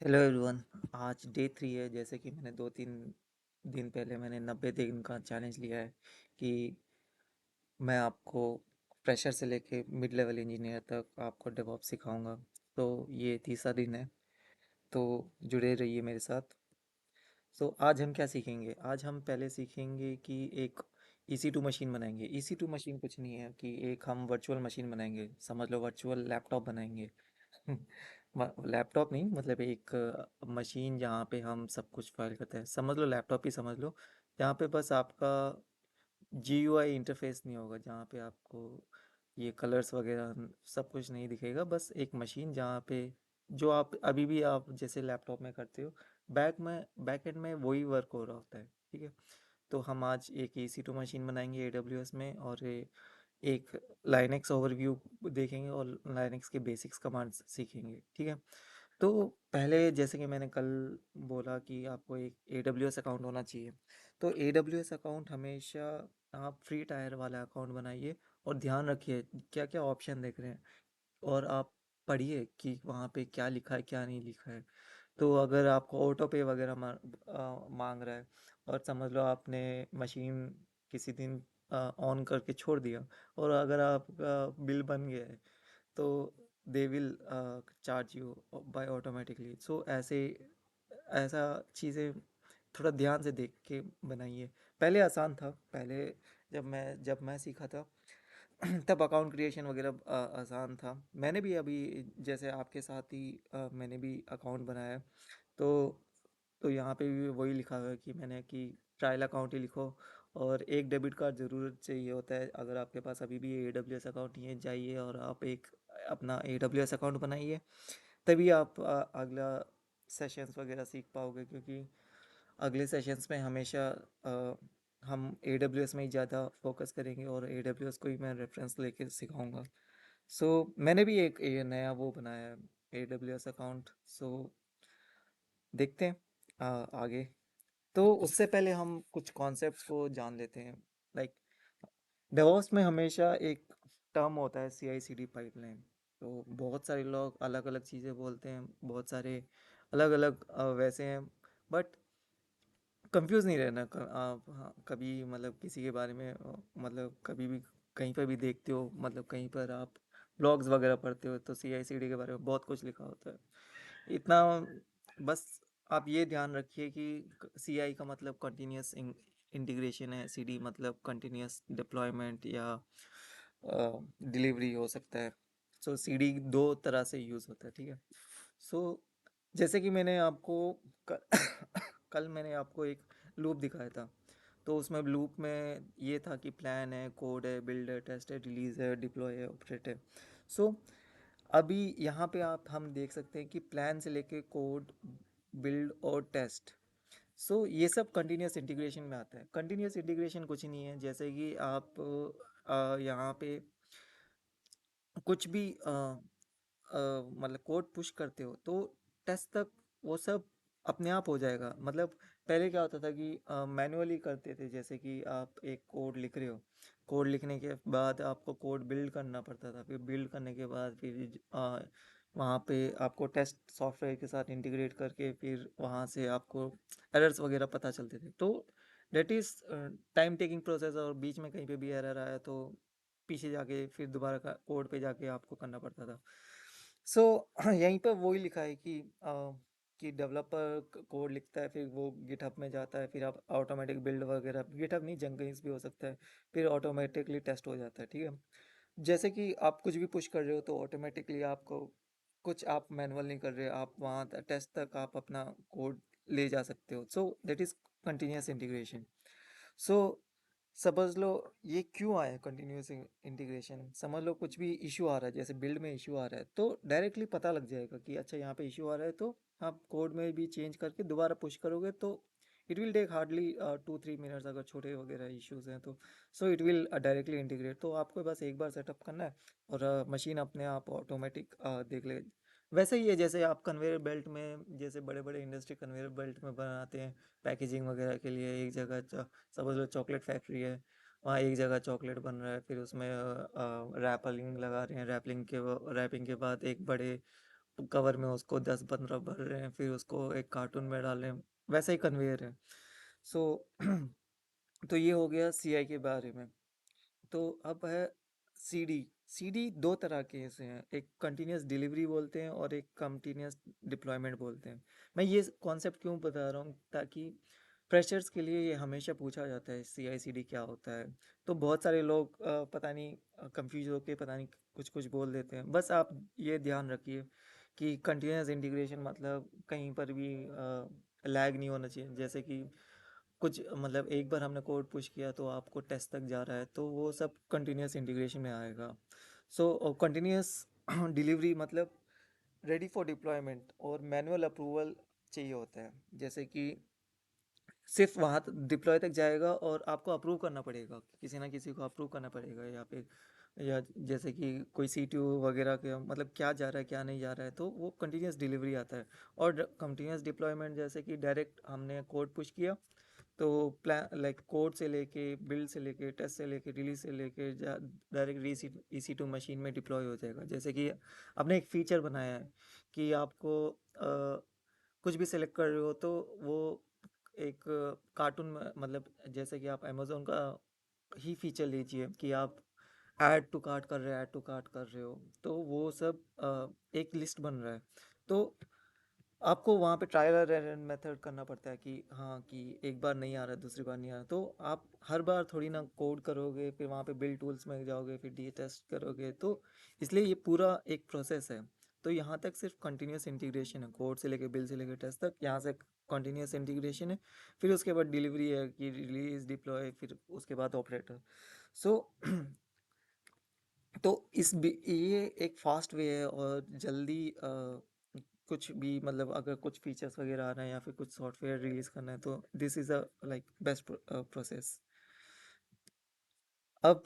Hello everyone. आज day 3 है। जैसे कि मैंने 2-3 दिन पहले मैंने 90 दिन का चैलेंज लिया है कि मैं आपको फ्रेशर से लेके मिड लेवल इंजीनियर तक आपको डेवऑप्स सिखाऊंगा। तो ये तीसरा दिन है, तो जुड़े रहिए मेरे साथ। सो आज हम क्या सीखेंगे? आज हम पहले सीखेंगे कि एक EC2 मशीन बनाएंगे। EC2 मशीन कुछ नहीं है कि एक हम वर्चुअल मशीन बनाएंगे, समझ लो वर्चुअल लैपटॉप बनाएंगे। लैपटॉप नहीं, मतलब एक मशीन जहाँ पे हम सब कुछ फाइल करते हैं, समझ लो लैपटॉप ही समझ लो। जहाँ पे बस आपका GUI इंटरफेस नहीं होगा, जहाँ पे आपको ये कलर्स वगैरह सब कुछ नहीं दिखेगा। बस एक मशीन जहाँ पे जो आप अभी भी आप जैसे लैपटॉप में करते हो, बैक एंड में वही वर्क हो रहा होता है। ठीक है। तो हम आज एक EC2 मशीन बनाएंगे AWS में, और एक लाइनेक्स ओवरव्यू देखेंगे और लाइनेक्स के बेसिक्स कमांड्स सीखेंगे। ठीक है। तो पहले जैसे कि मैंने कल बोला कि आपको एक AWS अकाउंट होना चाहिए। तो AWS अकाउंट हमेशा आप फ्री टायर वाला अकाउंट बनाइए, और ध्यान रखिए क्या क्या ऑप्शन देख रहे हैं, और आप पढ़िए कि वहाँ पे क्या लिखा है क्या नहीं लिखा है। तो अगर आपको ऑटो पे वगैरह मांग रहा है, और समझ लो आपने मशीन किसी दिन ऑन करके छोड़ दिया, और अगर आपका बिल बन गया है, तो they will charge you by automatically. So ऐसे ऐसा चीज़ें थोड़ा ध्यान से देख के बनाइए। पहले आसान था, पहले जब मैं सीखा था तब अकाउंट क्रिएशन वगैरह आसान था। मैंने भी अभी जैसे आपके साथ ही मैंने भी अकाउंट बनाया है। तो तो यहाँ पे भी वही लिखा हुआ है कि मैंने कि ट्रायल अकाउंट ही लिखो, और एक डेबिट कार्ड ज़रूर चाहिए होता है। अगर आपके पास अभी भी AWS अकाउंट नहीं है, जाइए और आप एक अपना AWS अकाउंट बनाइए। तभी आप अगला सेशंस वगैरह सीख पाओगे, क्योंकि अगले सेशंस में हमेशा हम AWS में ही ज़्यादा फोकस करेंगे, और AWS को ही मैं रेफरेंस लेके सिखाऊंगा। सो मैंने भी एक ये नया वो बनाया है AWS अकाउंट। सो देखते हैं आगे। तो उससे पहले हम कुछ कॉन्सेप्ट्स को जान लेते हैं। लाइक डेवॉप्स में हमेशा एक टर्म होता है CI/CD पाइपलाइन। तो बहुत सारे लोग अलग अलग चीज़ें बोलते हैं, बहुत सारे अलग अलग वैसे हैं। बट कंफ्यूज नहीं रहना। आप हाँ, कभी मतलब किसी के बारे में मतलब कभी भी कहीं पर भी देखते हो, मतलब कहीं पर आप ब्लॉग्स वगैरह पढ़ते हो, तो CI/CD के बारे में बहुत कुछ लिखा होता है। इतना बस आप ये ध्यान रखिए कि CI का मतलब कंटिन्यूस इंटीग्रेशन है, CD मतलब कंटिन्यूस डिप्लॉयमेंट या डिलीवरी हो सकता है। सो CD दो तरह से यूज़ होता है। ठीक है। सो जैसे कि मैंने आपको कल, कल मैंने आपको एक लूप दिखाया था। तो उसमें लूप में ये था कि प्लान है, कोड है, बिल्ड है, टेस्ट है, रिलीज है, डिप्लॉय है, ऑपरेट है। सो अभी यहाँ पे आप हम देख सकते हैं कि प्लान से लेके कोड, बिल्ड और टेस्ट, सो ये सब कंटिन्यूस इंटीग्रेशन में आता है। कंटिन्यूस इंटीग्रेशन कुछ नहीं है, जैसे कि आप यहाँ पे कुछ भी मतलब कोड पुश करते हो, तो टेस्ट तक वो सब अपने आप हो जाएगा। मतलब पहले क्या होता था कि मैनुअली करते थे, जैसे कि आप एक कोड लिख रहे हो, कोड लिखने के बाद आपको कोड बिल्ड करना पड़ता था, फिर बिल्ड करने के बाद फिर वहाँ पे आपको टेस्ट सॉफ्टवेयर के साथ इंटीग्रेट करके फिर वहाँ से आपको एरर्स वगैरह पता चलते थे। तो that is time taking process, और बीच में कहीं पे भी एरर आया तो पीछे जाके फिर दोबारा का कोड पे जाके आपको करना पड़ता था। सो यहीं पर वही लिखा है कि डेवलपर कोड लिखता है, फिर वो गिटहब में जाता है, फिर आप ऑटोमेटिक बिल्ड वगैरह, गिटहब नहीं जेंकिन्स भी हो सकता है, फिर ऑटोमेटिकली टेस्ट हो जाता है। ठीक है। जैसे कि आप कुछ भी पुश कर रहे हो, तो ऑटोमेटिकली आपको कुछ आप मैनुअल नहीं कर रहे, आप वहाँ टेस्ट तक आप अपना कोड ले जा सकते हो। So that is continuous integration. So समझ लो ये क्यों आया कंटिन्यूस इंटीग्रेशन। समझ लो कुछ भी इशू आ रहा है, जैसे बिल्ड में इशू आ रहा है, तो डायरेक्टली पता लग जाएगा कि अच्छा यहाँ पे इशू आ रहा है, तो आप कोड में भी चेंज करके दोबारा पुश करोगे, तो it will take hardly 2-3 minutes अगर छोटे वगैरह इश्यूज हैं तो। So it will directly integrate. तो आपको बस एक बार सेटअप करना है, और मशीन अपने आप ऑटोमेटिक देख ले। वैसे ही है जैसे आप कन्वेयर बेल्ट में, जैसे बड़े बड़े इंडस्ट्री कन्वेयर बेल्ट में बनाते हैं पैकेजिंग वगैरह के लिए। एक जगह समझ लो चॉकलेट फैक्ट्री है, वहाँ एक जगह चॉकलेट बन रहा है, फिर उसमें रैपलिंग लगा रहे हैं, रैपलिंग के बाद एक बड़े कवर में उसको 10-15 भर रहे हैं, फिर उसको एक कार्टून में डाल रहे हैं, वैसा ही कन्वेयर है। सो तो ये हो गया सीआई के बारे में। तो अब है सीडी। सीडी दो तरह के से हैं, एक कंटिन्यूस डिलीवरी बोलते हैं और एक कंटिन्यूस डिप्लॉयमेंट बोलते हैं। मैं ये कॉन्सेप्ट क्यों बता रहा हूँ, ताकि फ्रेशर्स के लिए ये हमेशा पूछा जाता है सी आई सी डी क्या होता है। तो बहुत सारे लोग पता नहीं कंफ्यूज होके पता नहीं कुछ कुछ बोल देते हैं। बस आप ये ध्यान रखिए कि कंटिन्यूस इंटीग्रेशन मतलब कहीं पर भी लैग नहीं होना चाहिए। जैसे कि कुछ मतलब एक बार हमने कोड पुश किया तो आपको टेस्ट तक जा रहा है, तो वो सब कंटिन्यूस इंटीग्रेशन में आएगा। सो कंटिन्यूस डिलीवरी मतलब रेडी फॉर डिप्लॉयमेंट और मैनुअल अप्रूवल चाहिए होता है। जैसे कि सिर्फ वहाँ डिप्लॉय तक जाएगा और आपको अप्रूव करना पड़ेगा, किसी ना किसी को अप्रूव करना पड़ेगा, या फिर या जैसे कि कोई सी टी यू वगैरह के मतलब क्या जा रहा है क्या नहीं जा रहा है, तो वो कंटिन्यूस डिलीवरी आता है। और कंटिन्यूस डिप्लॉयमेंट जैसे कि डायरेक्ट हमने कोड पुश किया तो प्लान लाइक कोड से लेके बिल्ड से लेके टेस्ट से लेके रिलीज से लेके direct E C two machine में डिप्लॉय हो जाएगा। जैसे कि आपने एक फीचर बनाया है कि आपको कुछ भी सिलेक्ट कर रहे हो तो वो एक कार्टून में मतलब जैसे कि आप अमेज़न का ही फीचर लीजिए कि आप ऐड टू कार्ट कर रहे हो, तो वो सब एक लिस्ट बन रहा है। तो आपको वहाँ पे ट्रायल और एरर मेथड करना पड़ता है कि हाँ कि एक बार नहीं आ रहा दूसरी बार नहीं आ रहा, तो आप हर बार थोड़ी ना कोड करोगे फिर वहाँ पे बिल्ड टूल्स में जाओगे फिर डी टेस्ट करोगे। तो इसलिए ये पूरा एक प्रोसेस है। तो यहाँ तक सिर्फ कंटिन्यूस इंटीग्रेशन है, कोड से लेके बिल्ड से लेके टेस्ट तक यहाँ से कंटिन्यूस इंटीग्रेशन है। फिर उसके बाद डिलीवरी है कि रिलीज डिप्लॉय, फिर उसके बाद ऑपरेटर। सो तो ये एक फास्ट वे है और जल्दी कुछ भी मतलब अगर कुछ फीचर्स वगैरह आ रहे हैं या फिर कुछ सॉफ्टवेयर रिलीज करना है तो this is a like best process. अब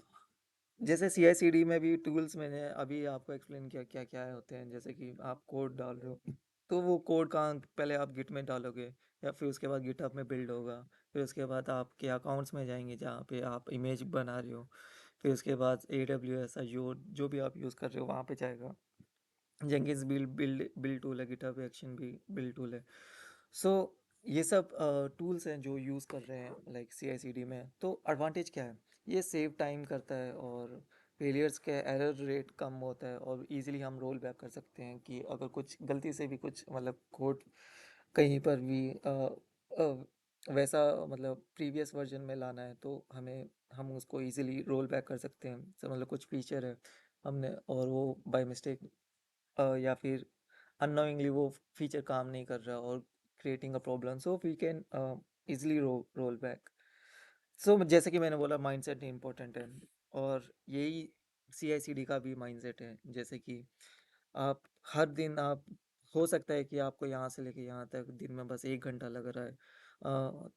जैसे सी आई सी डी में भी टूल्स मैंने अभी आपको एक्सप्लेन किया क्या क्या होते हैं। जैसे कि आप कोड डाल रहे हो तो वो कोड कहाँ पहले आप गिट में डालोगे या फिर उसके बाद गिटहब में बिल्ड होगा। फिर उसके बाद आपके अकाउंट्स में जाएंगे जहाँ पे आप इमेज बना रहे हो। फिर उसके बाद ए डब्ल्यू एस जो भी आप यूज़ कर रहे हो वहाँ पे जाएगा। जेंकिंस बिल्ड टूल है, गिटहब एक्शन भी बिल्ड टूल है। सो ये सब टूल्स हैं जो यूज़ कर रहे हैं लाइक सी आई सी डी में। तो एडवांटेज क्या है, ये सेव टाइम करता है और फेलियर्स के एरर रेट कम होता है और इजीली हम रोल बैक कर सकते हैं कि अगर कुछ गलती से भी कुछ मतलब कोड कहीं पर भी वैसा मतलब प्रीवियस वर्जन में लाना है तो हम उसको इजीली रोल बैक कर सकते हैं। मतलब कुछ फीचर है हमने और वो बाय मिस्टेक या फिर अननोइंगली वो फीचर काम नहीं कर रहा और creating a problem, so we can easily roll back. So जैसे कि मैंने बोला माइंडसेट इम्पोर्टेंट है और यही सी आई सी डी का भी माइंडसेट है। जैसे कि आप हर दिन आप हो सकता है कि आपको यहाँ से लेके यहाँ तक दिन में बस 1 घंटा लग रहा है।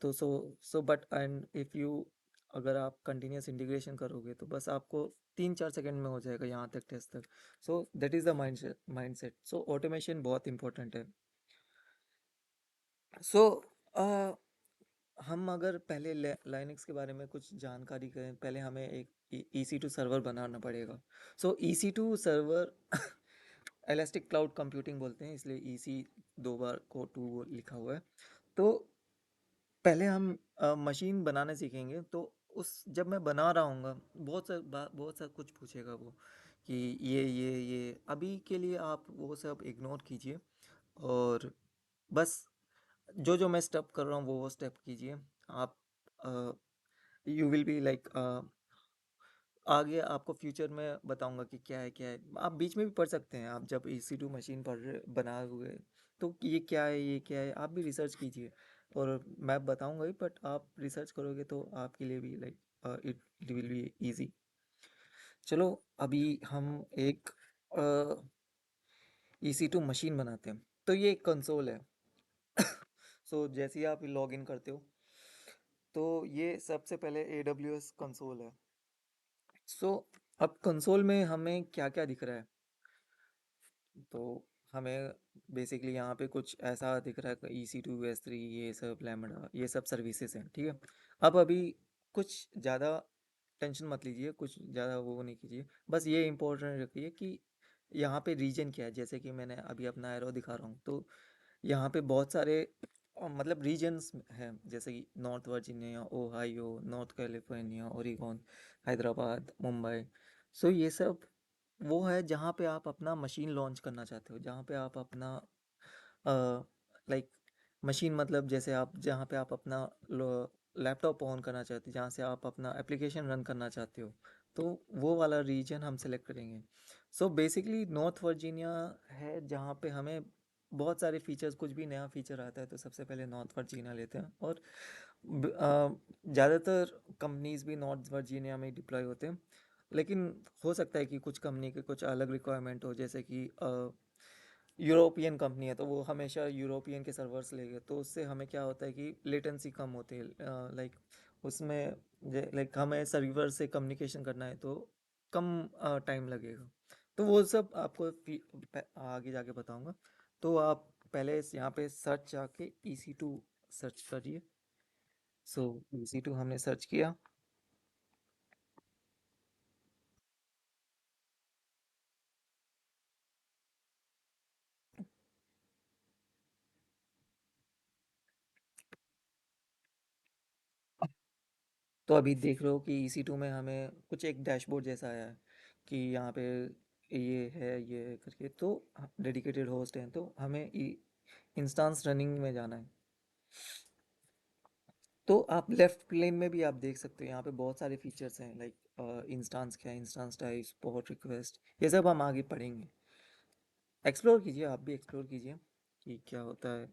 तो so but and if you अगर आप कंटिन्यूस इंटीग्रेशन करोगे तो बस आपको 3-4 सेकंड में हो जाएगा यहाँ तक टेस्ट तक। सो that is the mindset. So automation बहुत इंपॉर्टेंट है। सो हम अगर पहले लाइनक्स के बारे में कुछ जानकारी करें, पहले हमें एक ई सी टू सर्वर बनाना पड़ेगा। So E C two server elastic cloud computing बोलते हैं, इसलिए ई सी दो बार को टू लिखा हुआ है। तो पहले हम मशीन बनाने सीखेंगे तो उस जब मैं बना रहा हूँगा बहुत सा कुछ पूछेगा वो कि ये अभी के लिए आप वो सब इग्नोर कीजिए और बस जो जो मैं स्टेप कर रहा हूँ वो स्टेप कीजिए। आप यू विल बी लाइक आगे आपको फ्यूचर में बताऊंगा कि क्या है। आप बीच में भी पढ़ सकते हैं, आप जब ई सी टू मशीन बना हुए तो ये क्या है आप भी रिसर्च कीजिए। और मैं बताऊंगा ही, बट आप रिसर्च करोगे तो आपके लिए भी like it will be easy. चलो अभी हम एक ई सी टू मशीन बनाते हैं। तो ये एक कंसोल है। सो जैसे ही आप लॉग इन करते हो तो ये सबसे पहले ए डब्ल्यू एस कंसोल है। सो अब कंसोल में हमें क्या क्या दिख रहा है, तो हमें बेसिकली यहाँ पे कुछ ऐसा दिख रहा है ई सी टू एस थ्री ये सब लैम्बडा ये सब सर्विसेज हैं, ठीक है। अब अभी कुछ ज़्यादा टेंशन मत लीजिए, कुछ ज़्यादा वो नहीं कीजिए, बस ये इम्पोर्टेंट रखिए कि यहाँ पे रीजन क्या है, जैसे कि मैंने अभी अपना एरो दिखा रहा हूँ, तो यहाँ पे बहुत सारे मतलब रीजन्स हैं, जैसे कि North Virginia, Ohio, North California, Oregon, Hyderabad, Mumbai. So ये सब वो है जहाँ पे आप अपना मशीन लॉन्च करना चाहते हो, जहाँ पे आप अपना लाइक मशीन मतलब जैसे आप जहाँ पे आप अपना लैपटॉप ऑन करना चाहते हो, जहाँ से आप अपना एप्लीकेशन रन करना चाहते हो, तो वो वाला रीजन हम सेलेक्ट करेंगे। सो बेसिकली नॉर्थ वर्जीनिया है जहाँ पे हमें बहुत सारे फीचर्स, कुछ भी नया फीचर आता है तो सबसे पहले नॉर्थ वर्जीनिया लेते हैं। और ज़्यादातर कंपनीज भी नॉर्थ वर्जीनिया में डिप्लॉय होते हैं, लेकिन हो सकता है कि कुछ कंपनी के कुछ अलग रिक्वायरमेंट हो, जैसे कि यूरोपियन कंपनी है तो वो हमेशा यूरोपियन के सर्वर्स लेंगे, तो उससे हमें क्या होता है कि लेटेंसी कम होती है, लाइक उसमें लाइक हमें सर्वर से कम्युनिकेशन करना है तो कम टाइम लगेगा। तो वो सब आपको आगे जाके बताऊंगा। तो आप पहले यहाँ पे सर्च जाके EC2 सर्च करिए। सो EC2 हमने सर्च किया। तो अभी देख रहे हो कि EC2 में हमें कुछ एक डैशबोर्ड जैसा आया है कि यहाँ पे ये है ये करके, तो डेडिकेटेड होस्ट हैं तो हमें इंस्टांस रनिंग में जाना है। तो आप लेफ्ट प्लेन में भी आप देख सकते हो, यहाँ पे बहुत सारे फीचर्स हैं, लाइक इंस्टांस क्या है, इंस्टांस टाइप्स, पोर्ट रिक्वेस्ट, ये सब हम आगे पढ़ेंगे। एक्सप्लोर कीजिए, आप भी एक्सप्लोर कीजिए कि क्या होता है,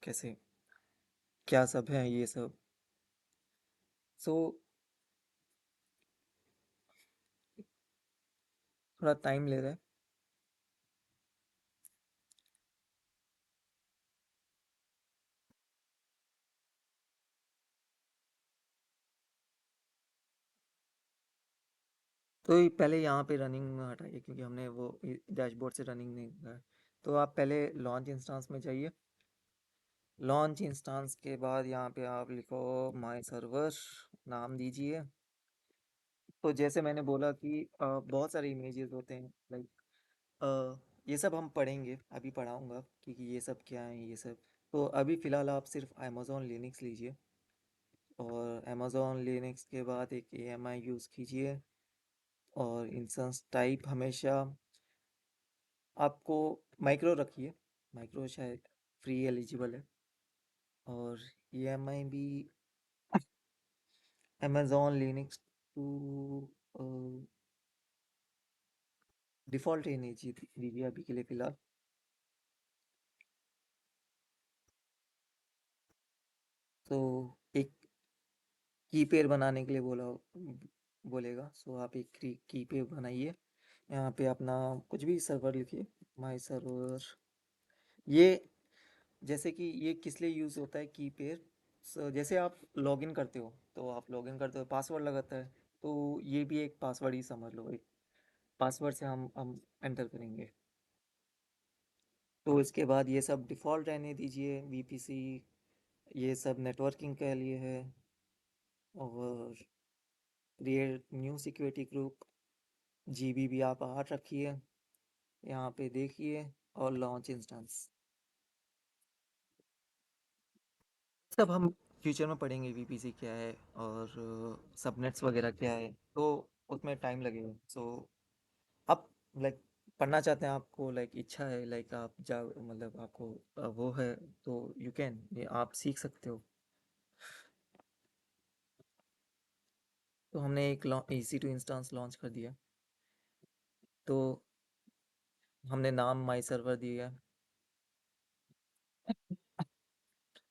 कैसे क्या सब है ये सब। सो थोड़ा टाइम ले रहा है। तो ये पहले यहाँ पे रनिंग में हटाइए क्योंकि हमने वो डैशबोर्ड से रनिंग नहीं किया है। तो आप पहले लॉन्च इंस्टांस में जाइए। लॉन्च इंस्टांस के बाद यहाँ पे आप लिखो माई सर्वर, नाम दीजिए। तो जैसे मैंने बोला कि बहुत सारे इमेजेस होते हैं, लाइक ये सब हम पढ़ेंगे, अभी पढ़ाऊँगा कि ये सब क्या है ये सब। तो अभी फ़िलहाल आप सिर्फ अमेज़ॉन लिनक्स लीजिए, और अमेज़ॉन लिनक्स के बाद एक AMI यूज़ कीजिए। और इंस्टेंस टाइप हमेशा आपको माइक्रो रखिए, माइक्रो शायद फ्री एलिजिबल है। और EMI भी अमेज़ॉन लिनक्स टू डिफ़ॉल्ट ही नहीं दीजिए अभी के लिए फ़िलहाल। तो एक की पेयर बनाने के लिए बोलेगा। सो आप एक की पेयर बनाइए। यहाँ पे अपना कुछ भी सर्वर लिखिए, माई सर्वर। ये जैसे कि ये किस लिए यूज़ होता है की पेयर, जैसे आप लॉगिन करते हो, तो आप लॉगिन करते हो पासवर्ड लगाता है, तो ये भी एक पासवर्ड ही समझ लो, एक पासवर्ड से हम एंटर करेंगे। तो इसके बाद ये सब डिफ़ॉल्ट रहने दीजिए, VPC ये सब नेटवर्किंग के लिए है। और create new security group, GBB आप 8 रखिए, यहाँ पे देखिए। और लॉन्च इंस्टेंस सब हम फ्यूचर में पढ़ेंगे, VPC क्या है और सबनेट्स वगैरह क्या है, तो उसमें टाइम लगेगा। सो आप लाइक पढ़ना चाहते हैं, आपको लाइक इच्छा है, लाइक आप जा मतलब आपको वो है, तो यू कैन, ये आप सीख सकते हो। तो हमने एक EC2 इंस्टेंस लॉन्च कर दिया। तो हमने नाम माई सर्वर दिया।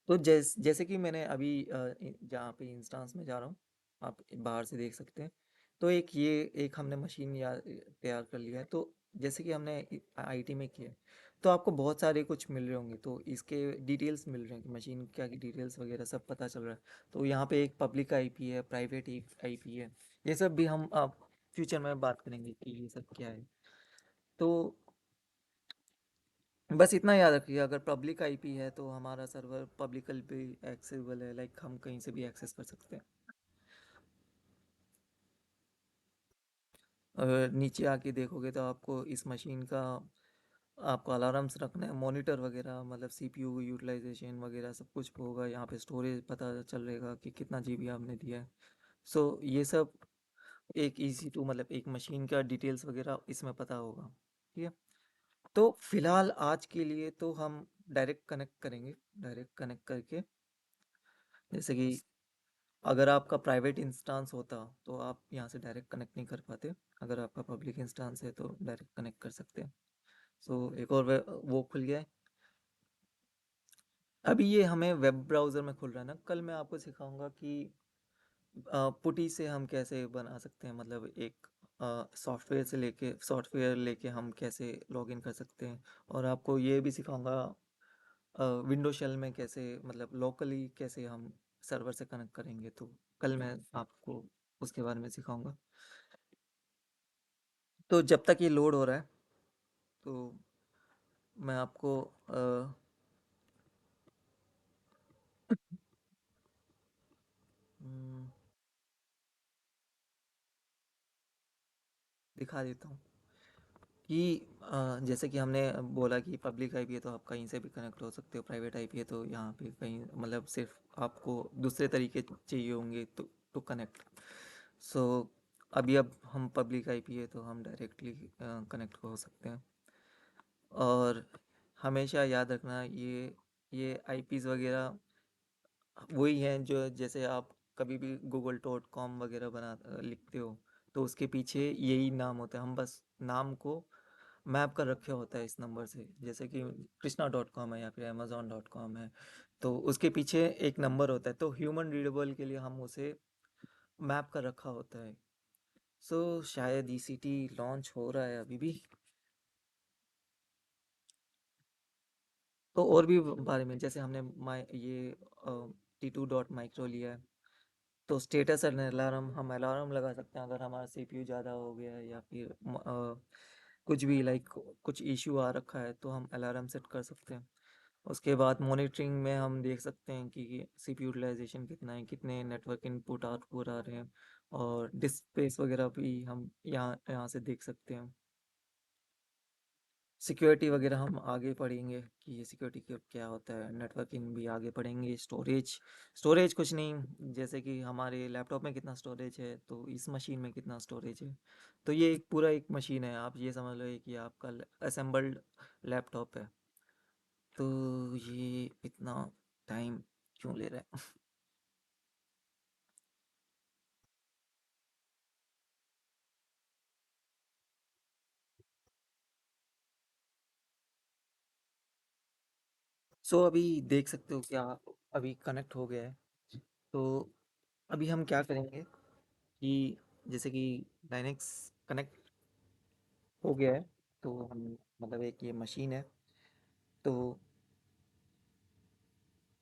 तो जैसे कि मैंने अभी जहाँ पे इंस्टांस में जा रहा हूँ, आप बाहर से देख सकते हैं। तो एक हमने मशीन तैयार कर लिया है। तो जैसे कि हमने IT में किया है, तो आपको बहुत सारे कुछ मिल रहे होंगे, तो इसके डिटेल्स मिल रहे हैं कि मशीन क्या की डिटेल्स वगैरह सब पता चल रहा है। तो यहाँ पे एक पब्लिक IP है, प्राइवेट IP है, ये सब भी हम अब फ्यूचर में बात करेंगे कि ये सब क्या है। तो बस इतना याद रखिए, अगर पब्लिक IP है तो हमारा सर्वर पब्लिकली भी एक्सेसिबल है, लाइक हम कहीं से भी एक्सेस कर सकते हैं। नीचे आके देखोगे तो आपको इस मशीन का आपको अलार्म्स रखना है, मॉनिटर वगैरह, मतलब सीपीयू यूटिलाइजेशन वगैरह सब कुछ होगा यहाँ पे। स्टोरेज पता चल रहेगा कि कितना जीबी आपने दिया है। सो ये सब एक इजी टू, मतलब एक मशीन का डिटेल्स वगैरह इसमें पता होगा। ठीक है। तो फिलहाल आज के लिए तो हम डायरेक्ट कनेक्ट करेंगे। डायरेक्ट कनेक्ट करके, जैसे कि अगर आपका प्राइवेट इंस्टांस होता तो आप यहाँ से डायरेक्ट कनेक्ट नहीं कर पाते। अगर आपका पब्लिक इंस्टांस है तो डायरेक्ट कनेक्ट कर सकते हैं। सो एक और वो खुल गया है। अभी ये हमें वेब ब्राउज़र में खुल रहा है ना। कल मैं आपको सिखाऊंगा कि पुटी से हम कैसे बना सकते हैं, मतलब एक सॉफ्टवेयर लेके हम कैसे लॉगिन कर सकते हैं। और आपको ये भी सिखाऊंगा विंडो शेल में कैसे, मतलब लोकली कैसे हम सर्वर से कनेक्ट करेंगे। तो कल मैं आपको उसके बारे में सिखाऊंगा। तो जब तक ये लोड हो रहा है तो मैं आपको हम्म, दिखा देता हूँ कि जैसे कि हमने बोला कि पब्लिक आईपी है तो आप कहीं से भी कनेक्ट हो सकते हो, प्राइवेट आईपी है तो यहाँ पे कहीं, मतलब सिर्फ आपको दूसरे तरीके चाहिए होंगे टू कनेक्ट। सो अभी अब हम पब्लिक आईपी है तो हम डायरेक्टली कनेक्ट हो सकते हैं। और हमेशा याद रखना, ये आईपीज़ वगैरह वही हैं जो, जैसे आप कभी भी google.com वगैरह लिखते हो तो उसके पीछे यही नाम होता है। हम बस नाम को मैप कर रखे होता है इस नंबर से। जैसे कि कृष्णा.com है या फिर amazon.com है, तो उसके पीछे एक नंबर होता है, तो ह्यूमन रीडेबल के लिए हम उसे मैप कर रखा होता है। सो शायद ईसीटी लॉन्च हो रहा है अभी भी। तो और भी बारे में, जैसे हमने माई ये T2.micro लिया है, तो स्टेटस एंड अलार्म, हम अलार्म लगा सकते हैं अगर हमारा सीपीयू ज़्यादा हो गया है या फिर कुछ भी लाइक कुछ इश्यू आ रखा है तो हम अलार्म सेट कर सकते हैं। उसके बाद मॉनिटरिंग में हम देख सकते हैं कि सीपीयू यूटिलाइजेशन कितना है, कितने नेटवर्क इनपुट आउटपुट आ रहे हैं। और डिस्क स्पेस वगैरह भी हम यहाँ यहाँ से देख सकते हैं। सिक्योरिटी वगैरह हम आगे पढ़ेंगे कि ये सिक्योरिटी क्या होता है। नेटवर्किंग भी आगे पढ़ेंगे। स्टोरेज कुछ नहीं, जैसे कि हमारे लैपटॉप में कितना स्टोरेज है तो इस मशीन में कितना स्टोरेज है। तो ये एक पूरा एक मशीन है, आप ये समझ लो कि आपका असेंबल्ड लैपटॉप है। तो ये इतना टाइम क्यों ले रहा है? सो अभी देख सकते हो क्या, अभी कनेक्ट हो गया है। तो अभी हम क्या करेंगे कि जैसे कि डायनेक्स कनेक्ट हो गया है, तो हम, मतलब एक ये मशीन है। तो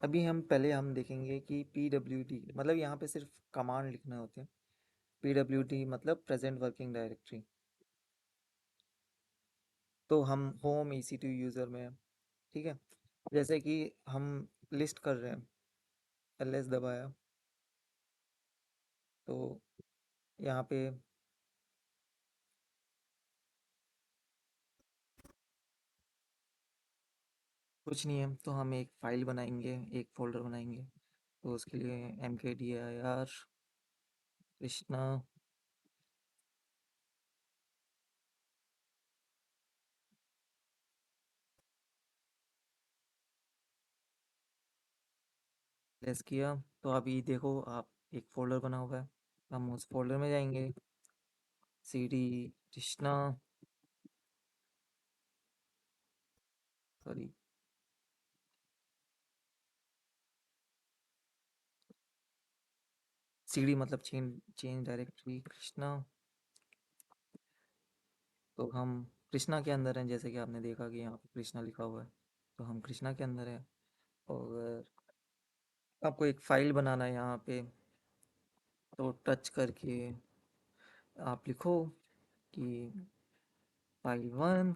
अभी हम देखेंगे कि PWD, मतलब यहाँ पे सिर्फ कमांड लिखने होते हैं। PWD मतलब प्रेजेंट वर्किंग डायरेक्टरी। तो हम होम EC2 यूज़र में हैं, ठीक है। जैसे कि हम लिस्ट कर रहे हैं, LS दबाया तो यहाँ पे कुछ नहीं है, तो हम एक फाइल बनाएंगे, एक फोल्डर बनाएंगे। तो उसके लिए mkdir कृष्णा लेस किया। तो अभी देखो आप, एक फोल्डर बना हुआ है, हम उस फोल्डर में जाएंगे। CD कृष्णा, सॉरी, CD मतलब चेंज डायरेक्टरी कृष्णा। तो हम कृष्णा के अंदर हैं, जैसे कि आपने देखा कि यहाँ पे कृष्णा लिखा हुआ है, तो हम कृष्णा के अंदर है। और आपको एक फाइल बनाना है यहाँ पे, तो टच करके आप लिखो कि फाइल1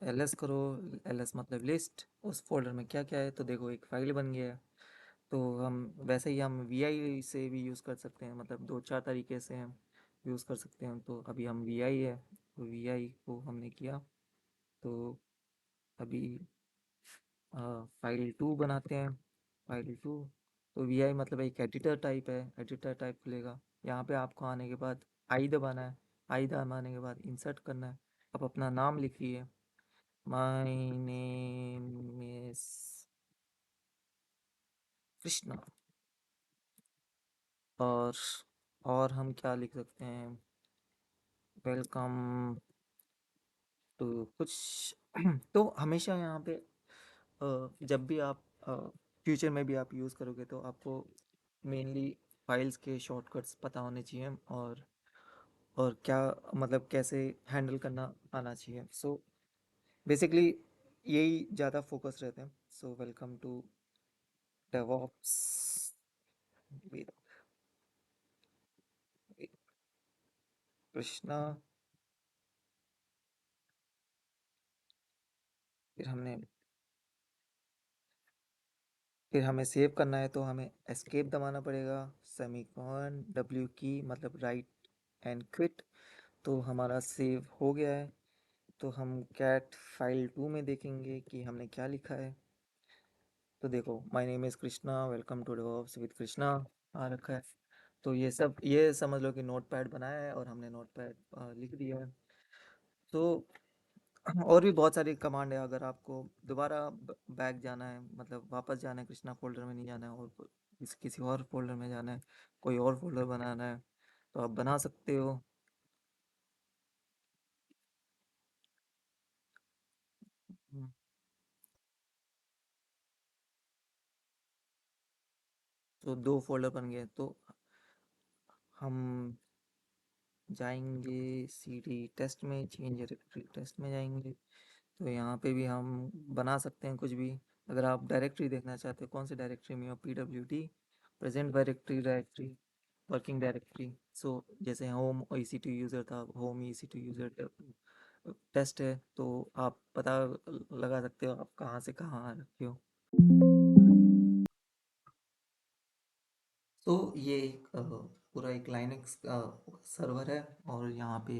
ls करो। ls मतलब लिस्ट, उस फोल्डर में क्या क्या है, तो देखो एक फाइल बन गया है। तो हम वैसे ही हम वी आई से भी यूज़ कर सकते हैं, मतलब दो चार तरीके से हम यूज़ कर सकते हैं। तो अभी हम वी आई है, तो वी आई को हमने किया। तो अभी फाइल टू बनाते हैं। फाइल टू, तो वी आई मतलब एक एडिटर टाइप है, एडिटर टाइप खुलेगा। यहाँ पे आपको आने के बाद आई दबाना है। आई दबाने के बाद इंसर्ट करना है। आप अपना नाम लिखिए, माय नेम इज कृष्णा। और और हम क्या लिख सकते हैं, वेलकम टू कुछ। तो हमेशा यहाँ पे जब भी आप फ्यूचर में भी आप यूज़ करोगे तो आपको मेनली फाइल्स के शॉर्टकट्स पता होने चाहिए, और क्या मतलब कैसे हैंडल करना आना चाहिए। सो बेसिकली यही ज़्यादा फोकस रहता है। So welcome to DevOps with Krishna. फिर हमने फिर हमें सेव करना है तो हमें एस्केप दबाना पड़ेगा, सेमीकोलन डब्ल्यू की मतलब राइट एंड क्विट। तो हमारा सेव हो गया है। तो हम कैट फाइल टू में देखेंगे कि हमने क्या लिखा है। तो देखो, my name is Krishna, welcome to DevOps with Krishna आ रखा है। तो ये समझ लो कि नोटपैड बनाया है और हमने नोटपैड लिख दिया है। तो और भी बहुत सारी कमांड है। अगर आपको दोबारा बैक जाना है, मतलब वापस जाना है, कृष्णा फोल्डर में नहीं जाना है और किसी और फोल्डर में जाना है, कोई और फोल्डर बनाना है, तो आप बना सकते हो। हम्म, तो दो फोल्डर बन गए। तो हम जाएंगे सी डी टेस्ट में, चेंज डायरेक्टरी टेस्ट में जाएंगे। तो यहाँ पे भी हम बना सकते हैं कुछ भी। अगर आप डायरेक्टरी देखना चाहते हो कौन सी डायरेक्टरी में हो, P W D, present directory, working directory. So जैसे home E C two user था, home E C two user test है, तो आप पता लगा सकते हो आप कहाँ से कहाँ आ रखे हो। तो ये एक पूरा एक लाइनक्स सर्वर है, और यहाँ पे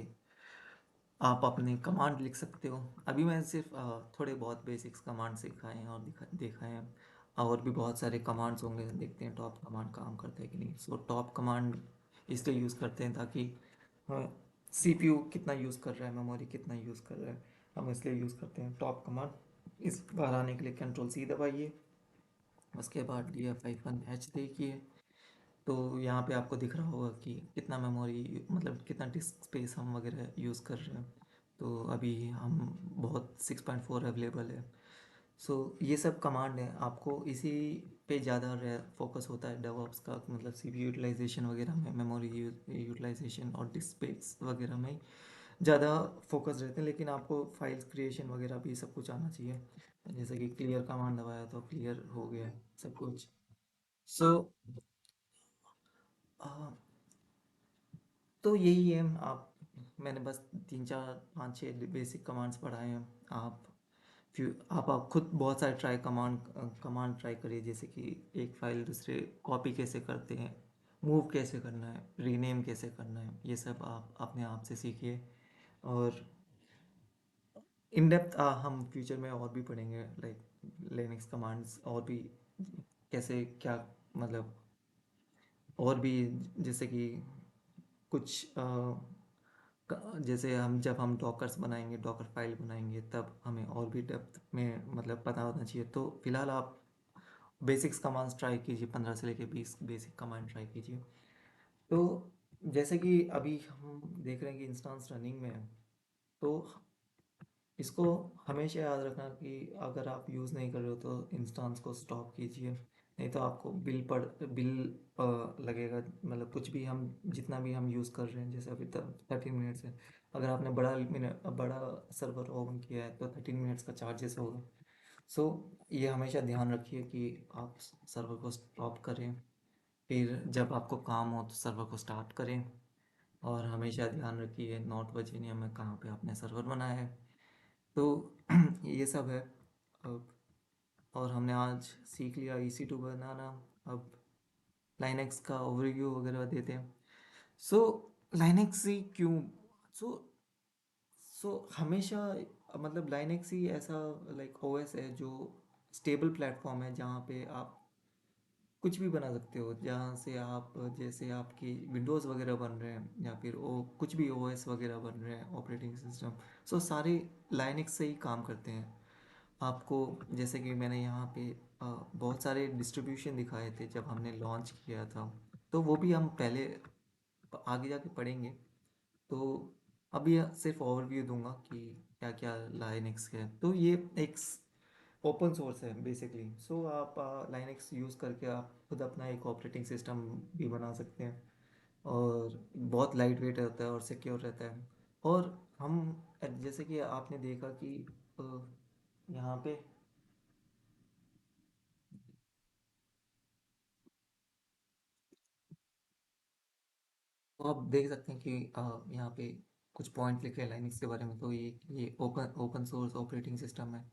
आप अपने कमांड लिख सकते हो। अभी मैं सिर्फ थोड़े बहुत बेसिक्स कमांड सिखाए हैं और देखा है। और भी बहुत सारे कमांड्स होंगे, देखते हैं टॉप कमांड काम करता है कि नहीं। सो टॉप कमांड इसलिए यूज़ करते हैं ताकि सीपीयू कितना यूज़ कर रहा है, मेमोरी कितना यूज़ कर रहा है, हम इसलिए यूज़ करते हैं टॉप कमांड। इस बार आने के लिए कंट्रोल सी दबाइए, उसके बाद डी एफ हाइफन एच देखिए। तो यहाँ पे आपको दिख रहा होगा कि कितना मेमोरी, मतलब कितना डिस्क स्पेस हम वगैरह यूज़ कर रहे हैं। तो अभी हम बहुत 6.4 अवेलेबल है। सो ये सब कमांड है, आपको इसी पे ज़्यादा फोकस होता है डेवऑप्स का, मतलब सीपीयू यूटिलाइजेशन वगैरह में, मेमोरी यूटिलाइजेशन और डिस्क स्पेस वगैरह में ज़्यादा फोकस रहते हैं। लेकिन आपको फाइल्स क्रिएशन वगैरह भी सब कुछ आना चाहिए। जैसे कि क्लियर कमांड दबाया तो क्लियर हो गया सब कुछ। सो तो यही है। आप मैंने बस तीन चार पाँच छः बेसिक कमांड्स पढ़ाए हैं। आप आप खुद बहुत सारे कमांड ट्राई करिए, जैसे कि एक फाइल दूसरे कॉपी कैसे करते हैं, मूव कैसे करना है, रीनेम कैसे करना है, ये सब आप अपने आप से सीखिए। और इन डेप्थ हम फ्यूचर में और भी पढ़ेंगे, लाइक लिनक्स कमांड्स और भी कैसे क्या, मतलब और भी, जैसे कि कुछ जैसे हम जब हम डॉकर्स बनाएंगे, डॉकर फाइल बनाएंगे, तब हमें और भी डेप्थ में मतलब पता होना चाहिए। तो फिलहाल आप बेसिक्स कमांड्स ट्राई कीजिए, 15 से लेके 20 बेसिक कमांड ट्राई कीजिए। तो जैसे कि अभी हम देख रहे हैं कि इंस्टांस रनिंग में है। तो इसको हमेशा याद रखना कि अगर आप यूज़ नहीं कर रहे हो तो इंस्टांस को स्टॉप कीजिए, नहीं तो आपको बिल लगेगा। मतलब कुछ भी हम जितना भी हम यूज़ कर रहे हैं, जैसे अभी 13 मिनट्स है, अगर आपने बड़ा सर्वर ओपन किया है तो 13 मिनट्स का चार्जेस होगा। सो ये हमेशा ध्यान रखिए कि आप सर्वर को स्टॉप करें, फिर जब आपको काम हो तो सर्वर को स्टार्ट करें। और हमेशा ध्यान रखिए नॉर्थ वर्जीनिया में कहाँ पे आपने सर्वर बनाया है। तो ये सब है। अब और हमने आज सीख लिया EC2 बनाना, अब लाइनक्स का ओवरव्यू वगैरह देते हैं। सो लाइनक्स ही क्यों, सो सो हमेशा मतलब लाइनक्स ही ऐसा लाइक ओएस है जो स्टेबल प्लेटफॉर्म है जहाँ पे आप कुछ भी बना सकते हो, जहाँ से आप जैसे आपकी विंडोज़ वगैरह बन रहे हैं या फिर ओ कुछ भी ओएस वगैरह बन रहे हैं ऑपरेटिंग सिस्टम, सो सारे लाइनक्स से ही काम करते हैं। आपको जैसे कि मैंने यहाँ पे बहुत सारे डिस्ट्रीब्यूशन दिखाए थे जब हमने लॉन्च किया था, तो वो भी हम पहले आगे जाके पढ़ेंगे। तो अभी सिर्फ ओवरव्यू दूंगा कि क्या क्या लाइनक्स है। तो ये एक ओपन सोर्स है बेसिकली। सो आप लाइनक्स यूज़ करके आप खुद अपना एक ऑपरेटिंग सिस्टम भी बना सकते हैं, और बहुत लाइट वेट रहता है और सिक्योर रहता है। और हम जैसे कि आपने देखा कि अ, यहाँ पे तो आप देख सकते हैं कि यहाँ पे कुछ पॉइंट लिखे हैं लाइनक्स के बारे में। तो ये open open source operating system है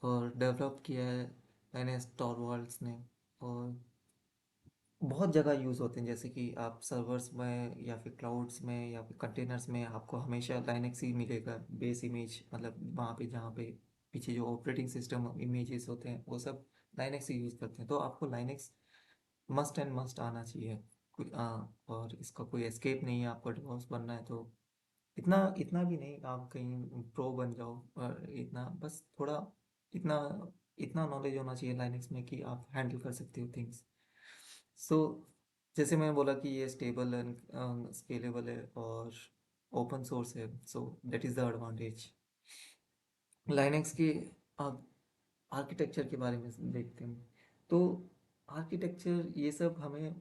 और डेवलप किया है लाइनस टॉरवाल्ड्स ने। और बहुत जगह यूज़ होते हैं, जैसे कि आप सर्वर्स में या फिर क्लाउड्स में या फिर कंटेनर्स में आपको हमेशा लाइनक्स ही मिलेगा बेस इमेज, मतलब वहाँ पे जहाँ पे पीछे जो ऑपरेटिंग सिस्टम इमेजेस होते हैं वो सब लाइनक्स ही यूज़ करते हैं। तो आपको लाइनक्स मस्ट एंड मस्ट आना चाहिए। और इसका कोई एस्केप नहीं है। आपको डिवोर्स बनना है तो इतना इतना भी नहीं आप कहीं प्रो बन जाओ, पर इतना बस थोड़ा इतना इतना नॉलेज होना चाहिए लाइनक्स में कि आप हैंडल कर सकते हो थिंग्स। सो जैसे मैंने बोला कि ये स्टेबल एंड स्केलेबल है और ओपन सोर्स है, सो that is the advantage. Linux की अब आर्किटेक्चर के बारे में देखते हैं। तो आर्किटेक्चर ये सब हमें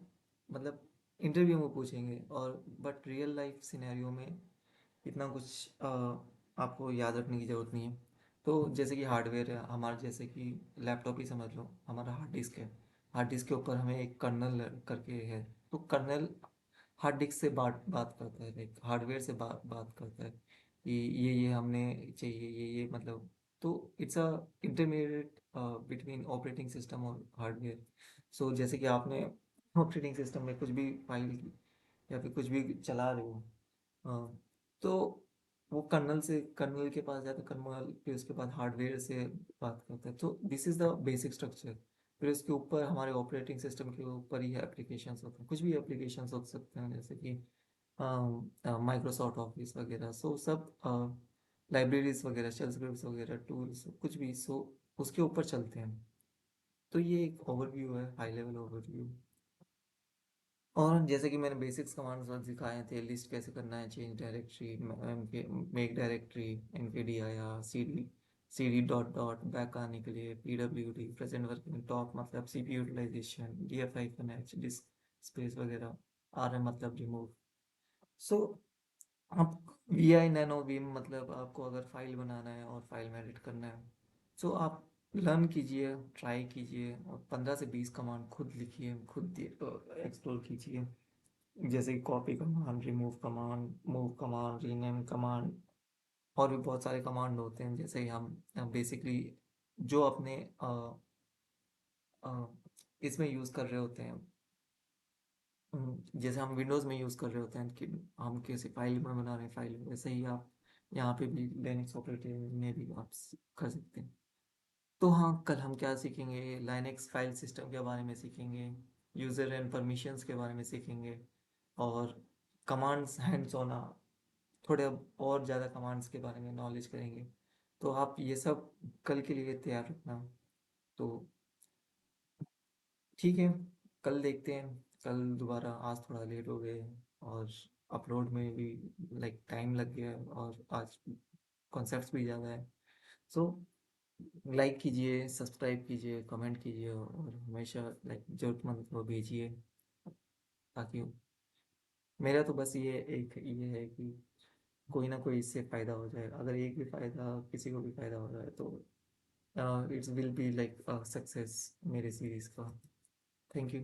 मतलब इंटरव्यू में पूछेंगे, और बट रियल लाइफ सिनेरियो में इतना कुछ आपको याद रखने की ज़रूरत नहीं है। तो जैसे कि हार्डवेयर है हमारा, जैसे कि लैपटॉप ही समझ लो, हमारा हार्ड डिस्क है। हार्ड डिस्क के ऊपर हमें एक कर्नल करके है। तो कर्नल हार्ड डिस्क से बात बात करता है, लाइक हार्डवेयर से बात करता है कि ये हमने चाहिए, ये मतलब। तो it's a intermediate between operating system और हार्डवेयर। सो जैसे कि आपने ऑपरेटिंग सिस्टम में कुछ भी फाइल या फिर कुछ भी चला रहे हो, हाँ, तो वो कर्नल के पास जाता है, कर्नल फिर उसके बाद हार्डवेयर से बात करता है। तो this is the basic structure. फिर उसके ऊपर हमारे ऑपरेटिंग सिस्टम के ऊपर ही एप्लीकेशंस होते हैं, कुछ भी एप्लीकेशंस हो सकते हैं, जैसे कि माइक्रोसॉफ्ट ऑफिस वगैरह। सो सब लाइब्रेरीज वगैरह, शेल स्क्रिप्ट्स वगैरह, टूल्स, कुछ भी सो उसके ऊपर चलते हैं। तो ये एक ओवरव्यू है, हाई लेवल ओवरव्यू। और जैसे कि मैंने बेसिक्स कमांड्स वर्ड सिखाए थे, लिस्ट कैसे करना है, change directory, make directory, NKDIR, CD dot dot back आने के लिए, PWD प्रेजेंट वर्किंग टॉप मतलब CPU utilisation, DF-H disk space वगैरह, RM मतलब रिमूव। सो आप VI नैनो बीम मतलब आपको अगर फाइल बनाना है और फाइल में एडिट करना है, सो आप लर्न कीजिए, ट्राई कीजिए और 15 से 20 कमांड खुद लिखिए, खुद एक्सप्लोर कीजिए। जैसे कि copy command, remove command, move command, rename command, और भी बहुत सारे कमांड होते हैं। जैसे ही हम बेसिकली जो अपने अ, इसमें यूज़ कर रहे होते हैं, जैसे हम विंडोज़ में यूज़ कर रहे होते हैं कि हम किसी फाइल में बना रहे हैं फाइल, वैसे ही आप यहाँ पे भी लिनक्स ऑपरेटिंग में भी आप कर सकते हैं। तो हाँ, कल हम क्या सीखेंगे, लाइनक्स फाइल सिस्टम के बारे में सीखेंगे, यूज़र एंड परमिशंस के बारे में सीखेंगे, और कमांड्स हैंड्स ऑन थोड़े और ज़्यादा कमांड्स के बारे में नॉलेज करेंगे। तो आप ये सब कल के लिए तैयार रखना। तो ठीक है, कल देखते हैं। कल दोबारा, आज थोड़ा लेट हो गए और अपलोड में भी लाइक टाइम लग गया, और आज कॉन्सेप्ट्स भी ज़्यादा है। सो लाइक कीजिए, सब्सक्राइब कीजिए, कमेंट कीजिए, और हमेशा लाइक ज़रूरतमंद को भेजिए, ताकि मेरा तो बस ये है कि कोई ना कोई इससे फ़ायदा हो जाए। अगर एक भी फ़ायदा, किसी को भी फ़ायदा हो जाए तो it's will be like success मेरे सीरीज़ का। Thank you.